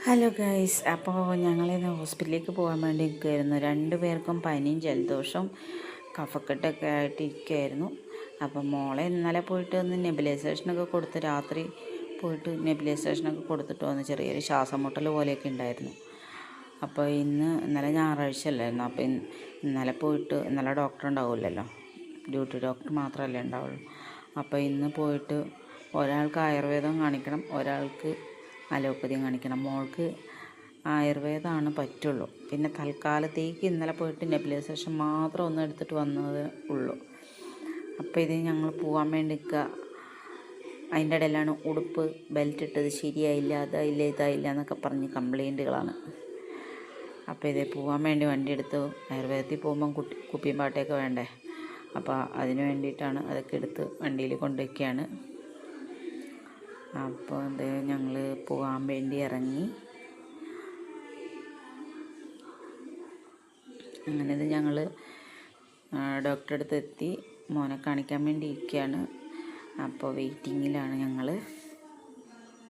Hello guys, അപ്പോൾ ഞങ്ങളിന്ന് ഹോസ്പിറ്റലിലേക്ക് പോകാൻ വേണ്ടി നിൽക്കുകയായിരുന്നു. 2 പേർക്കും പനിയും ജലദോഷവും കഫക്കെട്ടൊക്കെ ആയിട്ട് ഇരിക്കുകയായിരുന്നു. അപ്പം മോളെ ഇന്നലെ പോയിട്ട് ഒന്ന് നെബുലൈസേഷനൊക്കെ കൊടുത്ത് രാത്രി പോയിട്ട് നെബുലൈസേഷനൊക്കെ കൊടുത്തിട്ട് വന്ന് ചെറിയൊരു ശ്വാസം മുട്ടൽ പോലെയൊക്കെ ഉണ്ടായിരുന്നു. അപ്പോൾ ഇന്നലെ ഞായറാഴ്ച അല്ലായിരുന്നു. അപ്പോൾ ഇന്നലെ പോയിട്ട് ഇന്നലെ ഡോക്ടർ ഉണ്ടാവില്ലല്ലോ, ഡ്യൂട്ടി ഡോക്ടർ മാത്രമല്ലേ ഉണ്ടാവുള്ളൂ. അപ്പോൾ ഇന്ന് പോയിട്ട് ഒരാൾക്ക് ആയുർവേദം കാണിക്കണം, ഒരാൾക്ക് അലോപ്പതിയും കാണിക്കണം. മോൾക്ക് ആയുർവേദമാണ് പറ്റുള്ളൂ. പിന്നെ തൽക്കാലത്തേക്ക് ഇന്നലെ പോയിട്ട് നെബുലൈസേഷൻ മാത്രം ഒന്ന് എടുത്തിട്ട് വന്നത് ഉള്ളൂ. അപ്പോൾ ഇത് ഞങ്ങൾ പോകാൻ വേണ്ടി നിൽക്കുക. അതിൻ്റെ ഇടയിലാണ് ഉടുപ്പ് ബെൽറ്റ് ഇട്ടത് ശരിയായില്ല, അതായില്ല ഇതായില്ല എന്നൊക്കെ പറഞ്ഞ് കംപ്ലൈൻറ്റുകളാണ്. അപ്പോൾ ഇതേ പോകാൻ വേണ്ടി വണ്ടി എടുത്തു. ആയുർവേദത്തിൽ പോകുമ്പം കുപ്പിയും പാട്ടയൊക്കെ വേണ്ടേ, അപ്പോൾ അതിന് വേണ്ടിയിട്ടാണ് അതൊക്കെ എടുത്ത് വണ്ടിയിൽ കൊണ്ടുവയ്ക്കുകയാണ്. അപ്പോൾ അത് ഞങ്ങൾ പോകാൻ വേണ്ടി ഇറങ്ങി. അങ്ങനെ ഇത് ഞങ്ങൾ ഡോക്ടറെ അടുത്ത് എത്തി. മോനെ കാണിക്കാൻ വേണ്ടി ഇരിക്കുകയാണ്. അപ്പോൾ വെയിറ്റിങ്ങിലാണ് ഞങ്ങൾ.